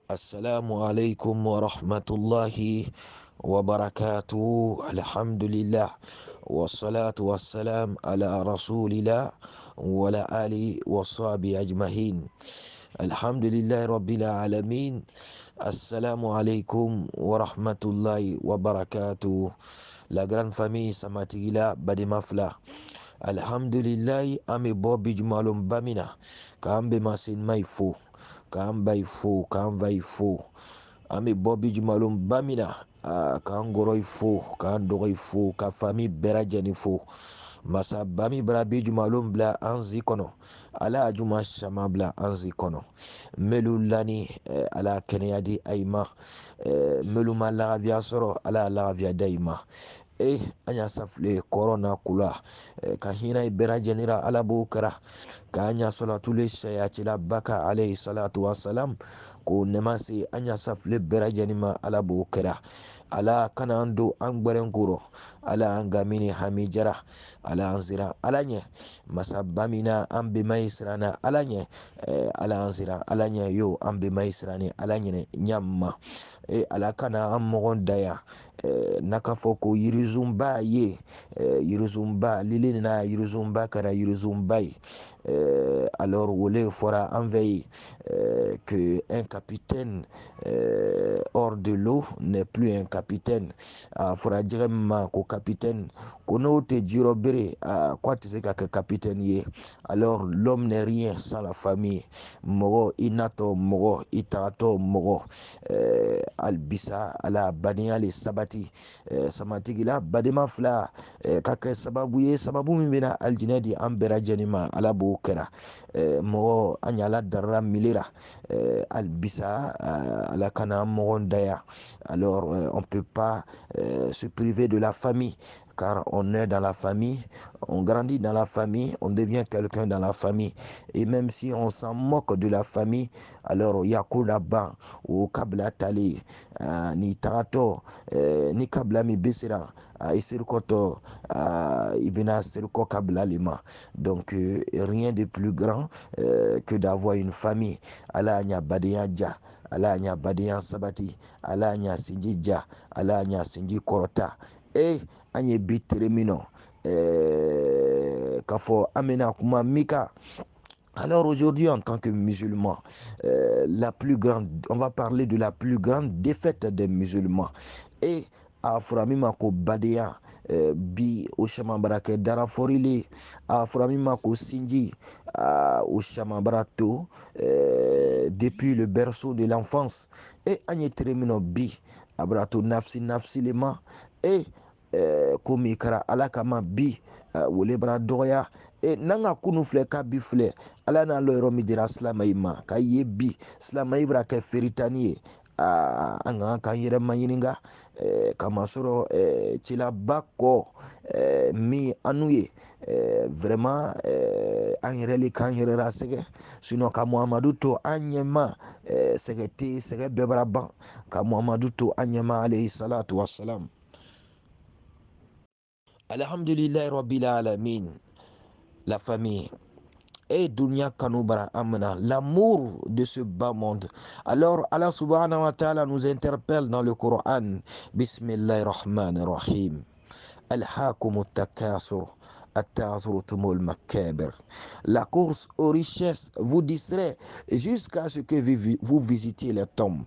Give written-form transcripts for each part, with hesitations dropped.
السلام عليكم ورحمة الله وبركاته. الحمد لله والصلاة والسلام على رسول الله وعلى آله وصحبه أجمعين. الحمد لله رب العالمين. السلام عليكم ورحمة الله وبركاته. La grande famille Samatigila Badimafla. Alhamdulillah, ame bobi jumalum bamina ka ambe masin maifo ka amba ifo ka amba ifo ame bobi jumalum bamina ka ngoro ifo ka ndogo ifo ka fami berajani fo masa bami brabi jumalum bla anzi kono ala juma shama bla anzi kono melulani ala keneyadi ayma meluma lagavia soro ala lagavia daima anya safle corona kula ka hina ibera jenira alabu kara ka anya salatule shayatila baka alayhi salatu wassalam ko nemasi anya safle bera jenima alabu kara ala kana ando angberen kuro ala angamini hamijara ala anzira alanye masabamina ambe maisrana alanye ala anzira alanye yo ambe maisrani alanye nyamma ala kana amogon daya nakafo ko yirizumba ye yirizumba lili na yirizumba kara yirizumba alors wole fora enveille que un capitaine hors de l'eau n'est plus un capitaine fora direma ko capitaine kono te jirobere quoi tu sais que capitaine ye alors l'homme n'est rien sans la famille mogo inato mogo itato mogo albisa ala baniya le sabati samatigila badema fila kake sababu ye sababu min bena aljinɛ di an bɛɛ lajɛlen ma ala b'o kɛra mɔgɔ an ɲala darara milera albisa ala kana an mɔgɔ daya alors on peut pas se priver de la famille car on est dans la famille, on grandit dans la famille, on devient quelqu'un dans la famille. Et même si on s'en moque de la famille, alors Yakoula Ban ou Kabla Tali, ni Tarato, ni Kabla mi Besira, Isirkoto, Ibina Sirko Kabla Lima. Donc rien de plus grand que d'avoir une famille. Allah nya Badeya Dja. Ala nya Badeya Sabati. Ala nya Sinji Dja. Ala nya Sinji Korota. Et anye bitere mino kafo amena kuma mika. Alors aujourd'hui, en tant que musulman, on va parler de la plus grande défaite des musulmans. Et a furami mako badeya bi o shamambara ke daraforile a furami mako sinji o shamambara to depuis le berceau de l'enfance et anye termino bi abrato nafsi lema et komi kara ala kama bi wole bara dɔgɔya nanga kunu filɛ ka bi filɛ ala n'a lɔ yɔrɔ min dira silamɛyi ma ka ye bi silamɛyi bɛra kɛ feritani ye an ka k'an yɛrɛ maɲininka kamasɔrɔ cilaba kɔ min anu ye vraiment an yɛrɛ le k'an yɛrɛ la sɛgɛ sinon ka muhamadu to an ɲɛma sɛgɛ tɛ sɛgɛ bɛɛ bara ban ka muhamadu to an ɲɛma alayhi salatu wassalam. Alhamdulillah Rabbil Alamin, la famille. Et Dunya Kanubara Amna, l'amour de ce bas monde. Alors Allah subhanahu wa ta'ala nous interpelle dans le Coran. Bismillahir Rahmanir Rahim. Alhaakumut takasur. La course aux richesses vous distrait jusqu'à ce que vous visitiez les tombes.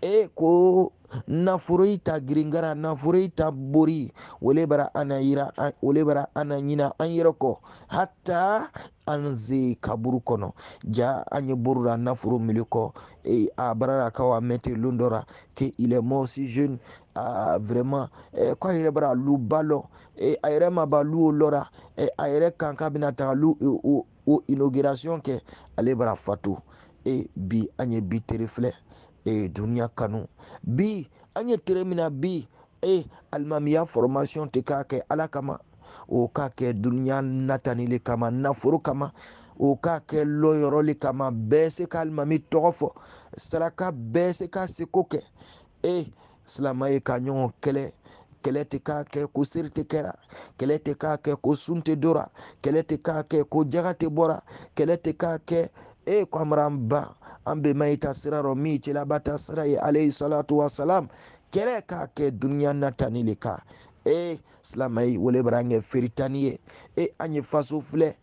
Et ko nafurita gringara nafurita bori wole bara anayira wole bara ananyina anyiroko hatta anze kaburu kono ja anye borura nafuru miliko et a barara kawa mete lundora que il est mort si jeune vraiment quoi il bara lu balo et ayre ma balu lora et ayre kanka binata lu o inauguration ke ale bara fatu et bi anye bi terefle dunia kanu bi anye teremina bi almamiya formation te ka kɛ ala kama o ka kɛ dunia natanile kama naforo kama o ka kɛ lɔyɔrɔli kama bɛɛ se ka alimami tɔgɔ fɔ saraka bɛɛ se ka seko kɛ silama ye ka ɲɔgɔn kɛlɛ tɛ k'a kɛ ko seri tɛ kɛra kɛlɛ tɛ k'a kɛ ko sun tɛ dora kɛlɛ tɛ k'a kɛ ko jaga tɛ bɔra kɛlɛ tɛ k'a kɛ e kwamramba ambe maita siraro mi bata sirai alayhi salatu wassalam kele ka ke dunya natani le ka silamɛyi wole b'an feritani ye an ye faso filɛ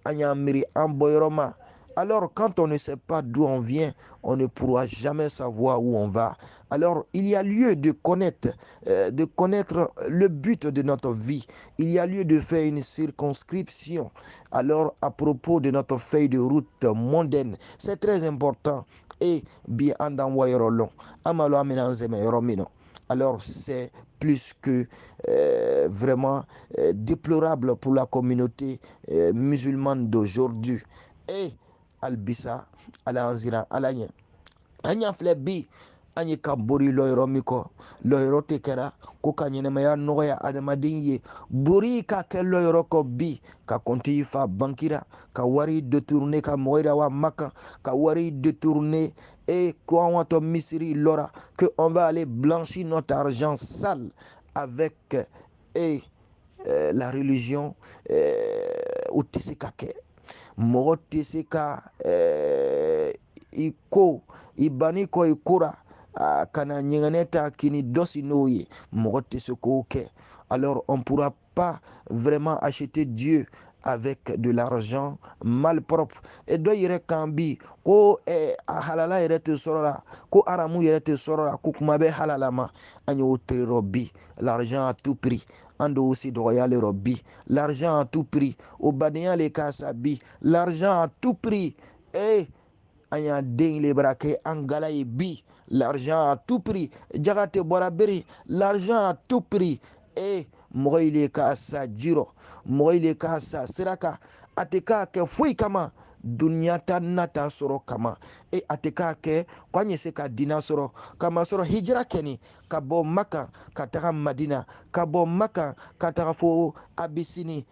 an y'an miiri an bɔyɔrɔ ma. Alors, quand on ne sait pas d'où on vient, on ne pourra jamais savoir où on va. Alors, il y a lieu de connaître le but de notre vie. Il y a lieu de faire une circonscription. Alors, à propos de notre feuille de route mondaine, c'est très important. Et bien, en envoyant long, amalo amina nzeme yoromino. Alors, c'est plus que vraiment déplorable pour la communauté musulmane d'aujourd'hui. Et albisa ala anzira ala ɲɛ an y'a filɛ bi an ye ka bori lɔyɔrɔ min kɔ lɔyɔrɔ tɛ kɛra ko ka ɲɛnɛmaya nɔgɔya adamaden ye bori ka kɛ lɔyɔrɔ kɔ bi ka kɔnti fa bankira ka wari détourner ka mɔgɔ yira wa makan ka wari détourner et ko an watɔ misiri lɔra que on va aller blanchir notre argent sale avec la religion o tɛ se ka kɛ mɔgɔ tɛ se ka i ko i banni kɔ i kora ka na ɲɛgɛnɛ ta k'i ni dɔsi n'o ye mɔgɔ tɛ se k'o kɛ. Alors on pourra pas vraiment acheter Dieu avec de l'argent malpropre. Et dɔ yɛrɛ kan bi ko a halala yɛrɛ tɛ sɔrɔ la ko aramu yɛrɛ tɛ sɔrɔ la ko kuma bɛ halala ma an y'o tererɔ bi l'argent à tout prix an dɔw si dɔgɔyalen rɔ bi l'argent à tout prix o badenya le ka sa bi l'argent à tout prix an y'a den le bara kɛ an gala ye bi l'argent à tout prix jaga tɛ bɔra bere l'argent à tout prix mɔgɔ yi le k'a sa jirɔ mɔgɔ yi le k'a sa sira kan a tɛ k'a kɛ foyi kama duniya ta nata sɔrɔ kama a tɛ k'a kɛ ko an ye se ka dina sɔrɔ kama sɔrɔ hijira kɛni ka bɔ Maka ka taga Madina ka bɔ Maka ka taga fo Abisini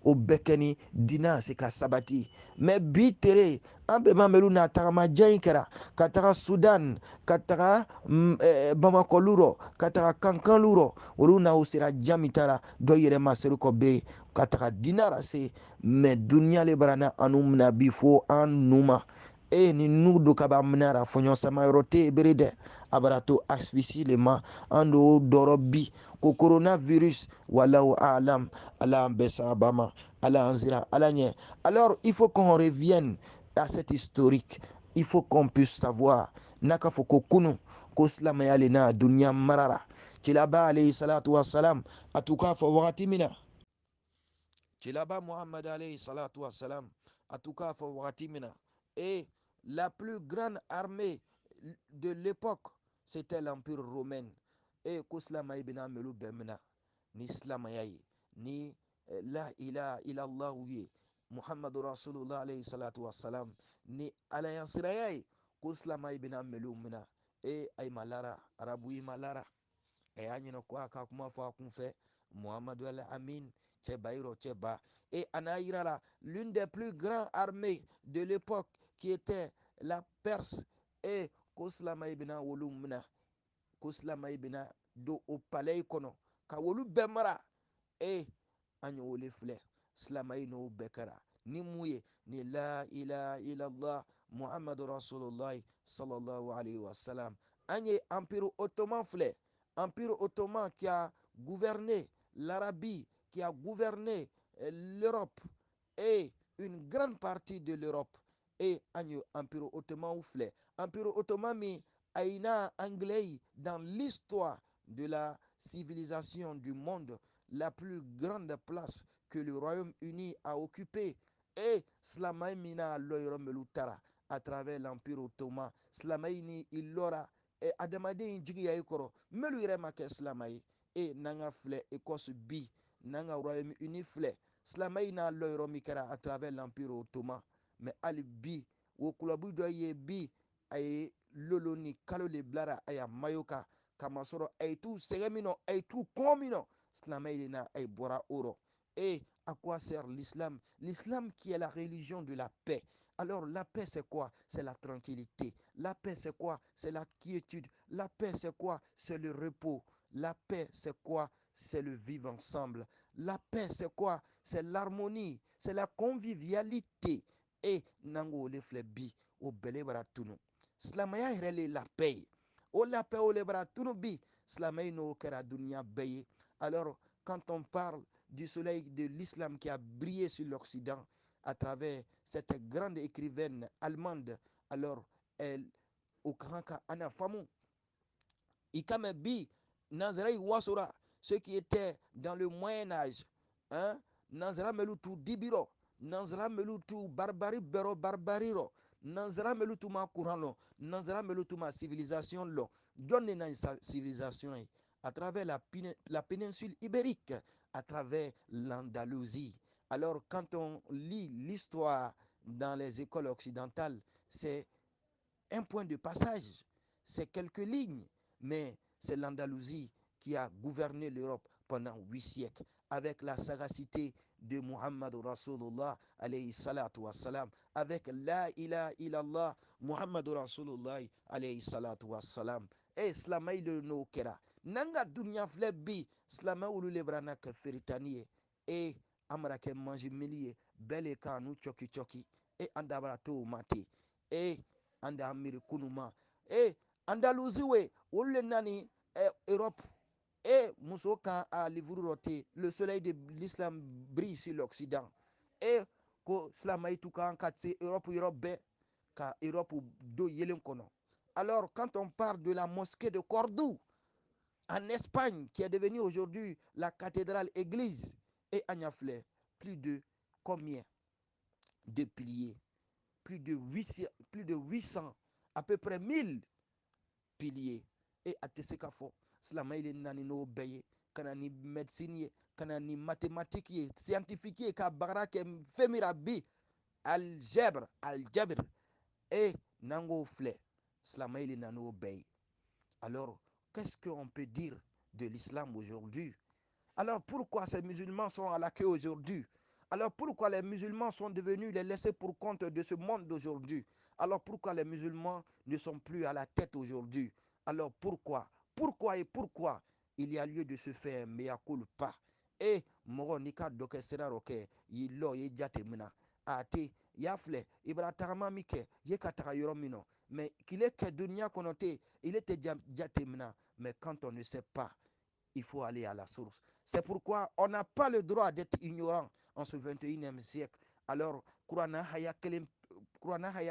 o bɛɛ kɛni dina se ka sabati mais bi tere an bɛɛ mamɛlu n'a tagamajan in kɛra ka taga Sudan ka taga Bamakɔlu rɔ ka taga Kankanlu rɔ olu n'aw sera jan min taara dɔ yɛrɛ ma seru kɔ bɛ ka taga dina rase mais duniya le bara na anu mina bi fo an numa ni nu do kaba minara fɔɲɔ sama yɔrɔ te bere dɛ a bara to asphyxie le ma an do dɔrɔ bi ko coronavirus wallahu alam ala an bɛ sababa ma ala an zira ala ɲɛ. Alors il faut qu'on revienne à cette historique. Il faut qu'on puisse savoir n'a ka fɔ ko kunu ko silamɛya le na duniya marara cilaba alayhi salatu wassalam a tun k'a fɔ wagati min na cilaba Muhammad alayhi salatu wassalam a tun k'a fɔ wagati min na la plus grande armée de l'époque c'était l'empire romain ko silamɛya bɛna melu bɛɛ mina ni silamɛya ye ni la ilaha illallah ye Muhammadu rasulullah alayhi salatu wassalam ni alayansiraya ye ko silamɛya bɛna melu mina ay malara arabu yi malara y'a ɲinɛ ko a ka kuma fɔ a kun fɛ Muhammadu al-Amin cɛba yirɔ cɛba ana yira la l'une des plus grandes armées de l'époque qui était la Perse ko silamɛya bɛna wolu mina ko silamɛya bɛna don o palais kɔnɔ ka wolu bɛɛ mara an y'o le filɛ silamɛya n'o bɛɛ kɛra ni mun ye ni la ilaha illallah Muhammadu rasulullah sallallahu alayhi wa sallam an ye empire ottoman filɛ empire ottoman qui a gouverné l'Arabie qui a gouverné l'Europe et une grande partie de l'Europe an ye empire ottoman filɛ empire ottoman min aina anglais dans l'histoire de la civilisation du monde la plus grande place que le Royaume-Uni a occupée silamɛya min n'a lɔ yɔrɔ melu tara à travers l'empire ottoman silamɛya ni i lɔra adamaden jigiya i kɔrɔ melu yɛrɛ ma kɛ silamɛya ye n'an ka filɛ Écosse bi n'an ka Royaume-Uni filɛ silamɛya n'a lɔ yɔrɔ min kɛra à travers l'empire ottoman mais hali bi wo kulabu dɔ ye bi a ye lolo ni kalo le bilara a ya mayo kan kamasɔrɔ a ye t'u sɛgɛ min nɔ a ye t'u kɔn min nɔ silamɛya de na a ye bɔra o rɔ à quoi sert l'islam? L'islam qui est la religion de la paix. Alors la paix c'est quoi? C'est la tranquillité. La paix c'est quoi? C'est la quiétude. La paix c'est quoi? C'est le repos. La paix c'est quoi? C'est le vivre ensemble. La paix c'est quoi? C'est l'harmonie. C'est la convivialité. nango le flebi o bele bara tunu silamaya yɛrɛ le la paix ye o la paix o le bara tunu bi silamɛ n'o kɛra dunia bɛɛ ye. Alors quand on parle du soleil de l'islam qui a brillé sur l'Occident à travers cette grande écrivaine allemande, alors elle au karanka ana famu ikame bi Nazaraï wasura ceux qui étaient dans le Moyen Âge, hein, Nazara melutu dibiro, Nazara melutu barbari bero barbariro, Nazara melutu ma courant lo, Nazara melutu ma civilisation lo, donne na civilisation à travers la péninsule ibérique, à travers l'Andalousie. Alors quand on lit l'histoire dans les écoles occidentales, c'est un point de passage, c'est quelques lignes, mais c'est l'Andalousie qui a gouverné l'Europe pendant 8 siècles avec la sagacité de Muhammad Rasulullah alayhi salatu wassalam, avec la ilaha illallah Muhammad Rasulullah alayhi salatu wassalam. Et slamay le no kera nanga dunya flebi slamay ulu lebrana ke feritanie et amarake manji milie bele kanu choki choki et andabra to mate et anda amiri kunuma Andalousie we wolle nani Europe muso kan a livre roté le soleil de l'islam brille sur l'Occident ko slamay tout kan katse Europe be ka Europe do yelen kono. Alors quand on parle de la mosquée de Cordoue en Espagne qui est devenue aujourd'hui la cathédrale église et Agnaflé, plus de combien de piliers, plus de 800, à peu près 1000 piliers. Et à Tessekafo, cela il nani no beye, kanani médecine, kanani mathématique, scientifique, ka barak femirabi, algèbre, et nango flé, cela il nano beye. Alors, qu'est-ce qu'on peut dire de l'islam aujourd'hui? Alors, pourquoi ces musulmans sont à la queue aujourd'hui? Alors, pourquoi les musulmans sont devenus les laissés pour compte de ce monde d'aujourd'hui? Alors, pourquoi les musulmans ne sont plus à la tête aujourd'hui? Alors, pourquoi il y a lieu de se faire mea culpa? Et moro nika doke sera roke yilo ye jate mina ate yafle ibra tagama mike ye katara yoro mino mais qu'il est que dunia konote il était jate mina. Mais quand on ne sait pas, il faut aller à la source. C'est pourquoi on n'a pas le droit d'être ignorant en ce 21e siècle. Alors, Kurana haya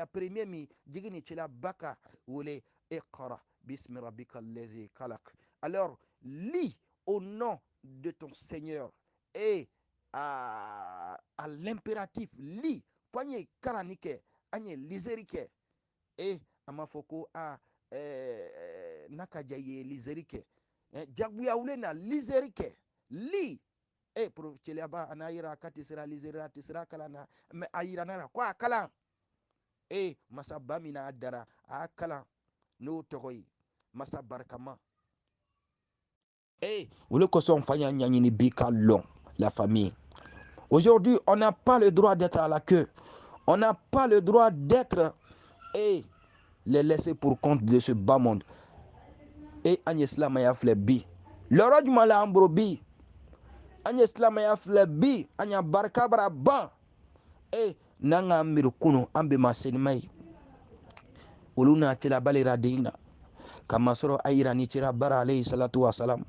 premier mi jigini chila baka wole iqra bismi rabbikal ladzi khalaq. Alors, lis au nom de ton Seigneur et à l'impératif, lis. Poignée karanike, anye liserike et amafoko a nakajaye liserike. Jaguya ule na liserike li pro cheleaba anayira kati sira lizera tisira kala na me ayira nara kwa kala masa bamina adara akala no togoyi masa barkama ule koson fanya nyanyini bika long la famille. Aujourd'hui, on n'a pas le droit d'être à la queue. On n'a pas le droit d'être les laisser pour compte de ce bas monde. Et Agnès Lamaya Flebi. Le roi du Malambro bi. Agnès Lamaya Flebi. Anya Barkabra ban. Nanga Mirkuno Ambe Masenimai. Uluna Tila Bali Radina. Kamasoro Aira Nichira Bara alayhi salatu wasalam.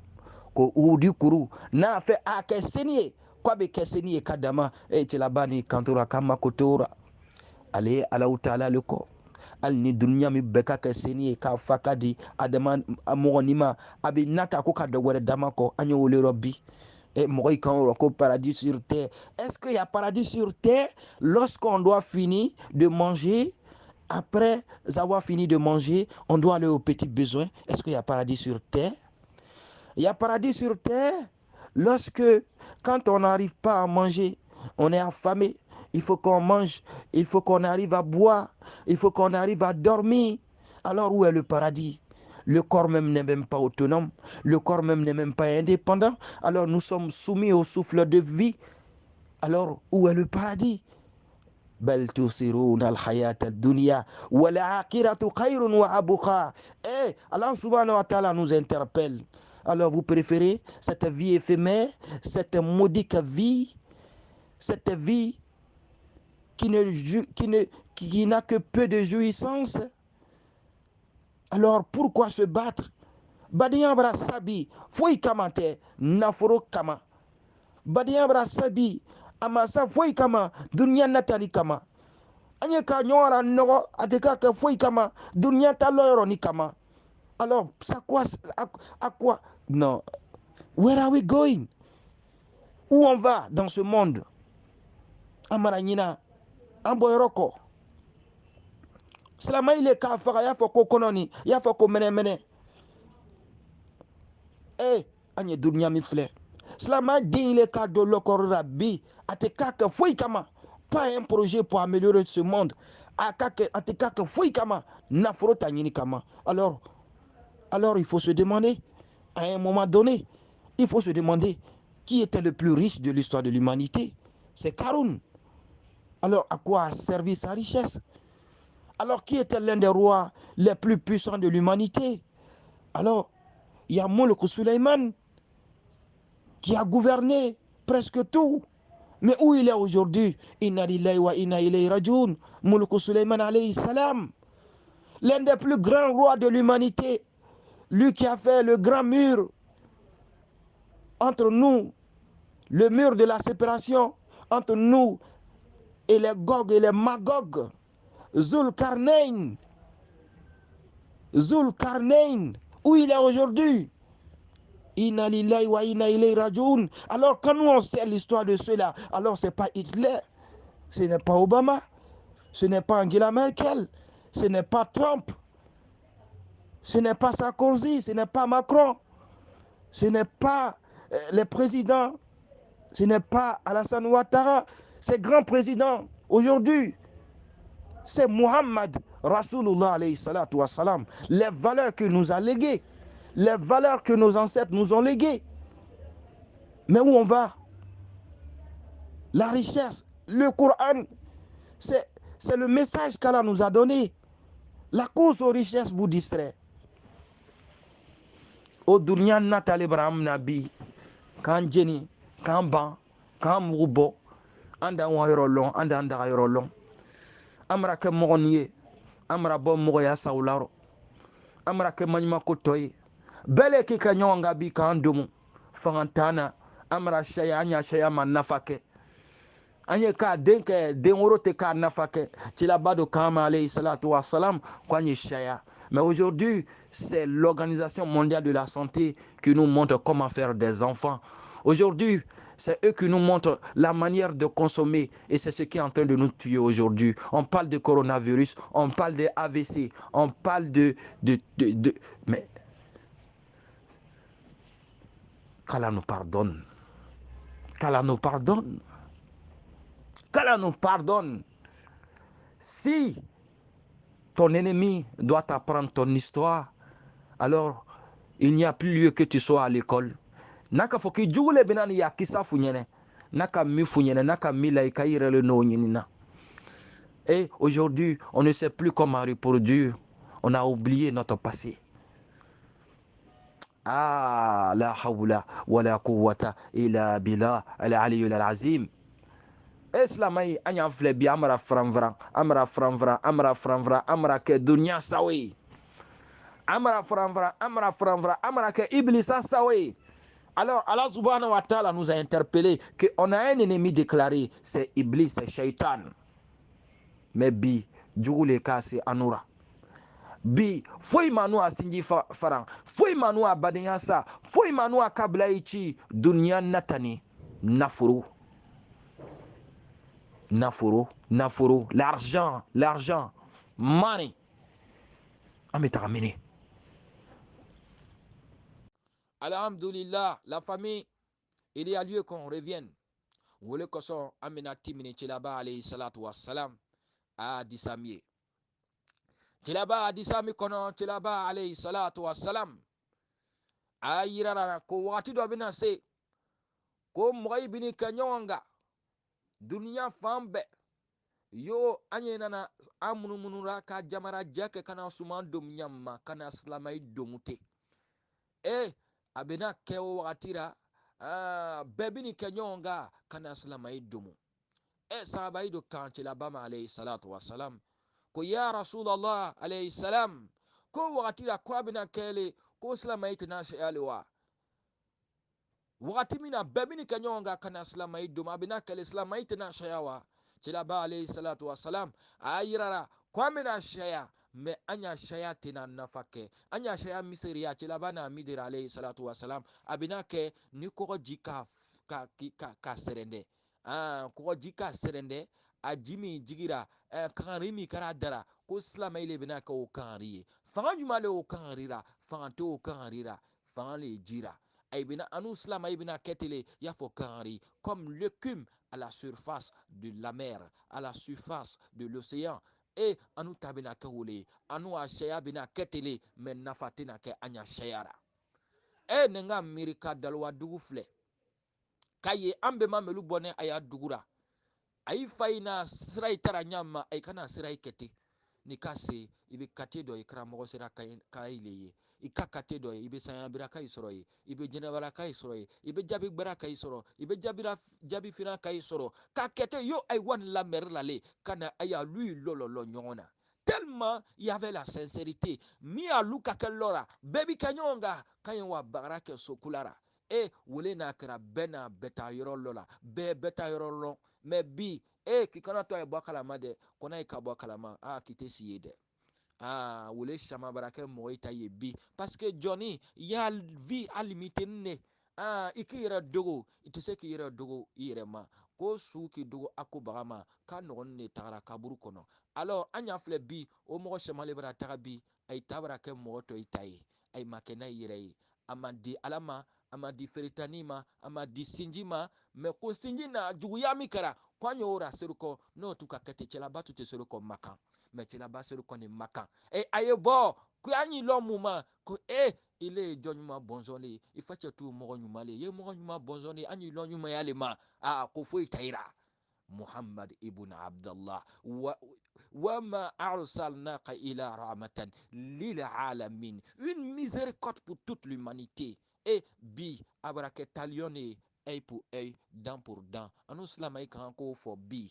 Ko udi kuru na fe akesenie kwa be kesenie kadama tilabani kantura kama kotora ale ala utala leko al ni dunya mi beka kesenie ka fakadi adama mogonima abi nata ko ka dogore dama ko anyo wole robbi mogoy kan ko paradis sur terre. Est-ce qu'il y a paradis sur terre lorsqu'on doit finir de manger? Après avoir fini de manger, on doit aller aux petits besoins. Est-ce qu'il y a paradis sur terre? Il y a paradis sur terre lorsque, quand on n'arrive pas à manger, on est affamé, il faut qu'on mange, il faut qu'on arrive à boire, il faut qu'on arrive à dormir. Alors où est le paradis? Le corps même n'est même pas autonome, le corps même n'est même pas indépendant. Alors nous sommes soumis au souffle de vie. Alors où est le paradis? بل تؤثرون الحياة الدنيا والآخرة خير وأبقى. Allah subhanahu wa ta'ala nous interpelle. Alors vous préférez cette vie éphémère, cette modique vie, cette vie qui n'a que peu de jouissance, alors pourquoi se battre? Badiyan bara sabi foyi kama tɛ nafolo kama. Badiyan bara sabi amasa foyi kama dunya natali kama. Anye ka ɲɔgɔn la nɔgɔ a tɛ ka kɛ foyi kama dunya ta lɔyɔrɔ ni kama. Alors à quoi? Non. Where are we going? Où on va dans ce monde? Amara ɲina an bɔ yɔrɔ kɔ. Silamɛ ile k'a faga y'a fɔ ko kɔnɔni y'a fɔ ko mɛnɛmɛnɛ. An ye dunya min filɛ silamɛ den ile k'a don lɔkɔrɔ la bi a tɛ k'a kɛ foyi kama. Pas un projet pour améliorer ce monde. A tɛ k'a kɛ foyi kama nafolo ta ɲini kama. Alors il faut se demander à un moment donné, il faut se demander qui était le plus riche de l'histoire de l'humanité. C'est Karoun. Alors à quoi a servi sa richesse? Alors qui était l'un des rois les plus puissants de l'humanité? Alors il y a Moulk Suleiman qui a gouverné presque tout. Mais où il est aujourd'hui? Inna lillahi wa inna ilayhi rajoun. Moulk Suleiman alayhi salam. L'un des plus grands rois de l'humanité. Lui qui a fait le grand mur entre nous, le mur de la séparation entre nous et les Gog et les Magog. Zulkarnain. Où il est aujourd'hui? Inna lillahi wa inna ilayhi rajoun. Alors quand nous on sait l'histoire de ceux-là, alors c'est pas Hitler, ce n'est pas Obama, ce n'est pas Angela Merkel, ce n'est pas Trump, ce n'est pas Sarkozy, ce n'est pas Macron, ce n'est pas les présidents, ce n'est pas Alassane Ouattara, ces grands présidents aujourd'hui. C'est Muhammad Rasulullah alayhi salatu wa salam. Les valeurs que nous a léguées, les valeurs que nos ancêtres nous ont léguées. Mais où on va? La richesse, le Coran, c'est le message qu'Allah nous a donné. La course aux richesses vous distrait. Au dunya natale Ibrahim Nabi, kan jeni, kan ban, kan mugubo, anda wayrolon, anda yrolon. Amra ke mogoniye, amra bo mogoya saularo. Amra ke manima ko toy. Bele ki ka nyonga bi kan dumu. Fangantana, amra shaya anya shaya man nafake. Anye ka denke denworo te ka nafake. Tilabado kama alayhi salatu wa salam kwanye shaya. Mais aujourd'hui, c'est l'Organisation mondiale de la santé qui nous montre comment faire des enfants. Aujourd'hui, c'est eux qui nous montrent la manière de consommer et c'est ce qui est en train de nous tuer aujourd'hui. On parle de coronavirus, on parle de AVC, on parle mais qu'Allah nous pardonne. Qu'Allah nous pardonne. Qu'Allah nous pardonne. Si ton ennemi doit t'apprendre ton histoire, alors il n'y a plus lieu que tu sois à l'école. Naka foki jugule binani ya kisa funyene. Naka mi funyene, naka mi laika irele no nyinina. Et aujourd'hui, on ne sait plus comment reproduire. On a oublié notre passé. Ah, la hawla wa la quwwata illa billah al-aliyyul azim. Islamai anya flebi amara franvran, amara ke dunya sawi. Amara franvran, amara ke iblisa sawi. Alors Allah subhanahu wa ta'ala nous a interpellé qu'on a un ennemi déclaré, c'est Iblis, c'est Shaitan. Mais bi, djougule kasi anura. Bi, foi manu a sinji farang, foi manu a badiyasa, foi manu a kablaichi, dunya natani, nafuru. L'argent, money. Ametamine. Alhamdulillah, la famille, il y a lieu qu'on revienne. Wole koso amina timini tilaba alayhi salatu wassalam a disamier. Tilaba a disami kono tilaba alayhi salatu wassalam a yirara ko wati do bina se ko moy bini kanyonga dunya fambe yo anye nana amunu munura ka jamara jake kana suman dom nyamma kana islamai domute abena kewo watira bebini kanyonga kana islamai domu sahaba ido kan cilaba ma alayhi salatu wassalam ko ya rasulallah alayhi salam ko wakati la ko abina kele ko silamai tina shayalewa wakati mina bebini kanyonga kana silamai duma abina kele silamai tina shayawa cilaba alayhi salatu wassalam ayirara ko amina shaya me anya shaya tina nafake anya shaya misiriya cilaba na midira alayhi salatu wassalam abina ke ni ko jika ka serende ko jika serende a jimi jigira kangari mi kara dara ko silama ile bina ka o kangari fanga jumale o kangarira fanga to o kangarira fanga le jira ay bina anu silama ibina ketele ya fo kangari comme l'écume à la surface de la mer à la surface de l'océan et anu tabina ka wole anu a shaya bina ketele men nafatina ke anya shayara nenga mirika dalwa dugu fle kaye ambe mamelu bone aya dugura ay fayna siray tara nyama ay kana siray kete ni kase ibe kate do ikra mo sira kayle ika kate do ibe sanya bira kay soroy ibe jenabala kay soroy ibe jabi gbara kay soro ibe jabi fina kay soro ka kete yo ay wan la mer la le kana aya lui lololo nyona tellement il y avait la sincérité mi a luka kellora bebi kanyonga kaywa baraka sokulara wole na kara bena beta yoro lola be beta yoro lo me bi ki kana to e bakalama de kona e ka bakalama kite siye de wole shama barake mo ita ye bi parce que Johnny ya vie a limité ne iki yera dogo ite se ki yera dogo yere ma ko su ki dogo akobagama ka no ne tagara kaburu kono alors anya fle bi o mo shamale bara taga bi ay tabara ke mo to itaye ay makena yere amadi alama amadi feritanima amadi sinjima me ko sinjina juguya mi kara kwanyo ora seruko no tuka kete chela batu te seruko makan me chela ba seruko ni makan ayebo kwanyi lo muma ko ile jonyuma bonzoli ifache tu mogo nyumale ye mogo nyuma bonzoli anyi lo nyuma yale ma ko foi taira Muhammad ibn Abdullah wama arsalnaka ila rahmatan lil alamin, une miséricorde pour toute l'humanité. Et bi abrake talione œil pour œil, dent pour dent. Anu slama kan ko fo bi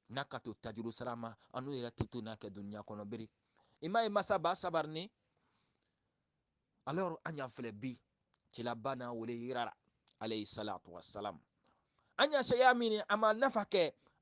nakato tajuru salama anu ira tutu nake dunya kono beri ima masa ba sabarni alors anya fele bi kila bana wole hirara alayhi salatu wassalam anya shayamini ama nafake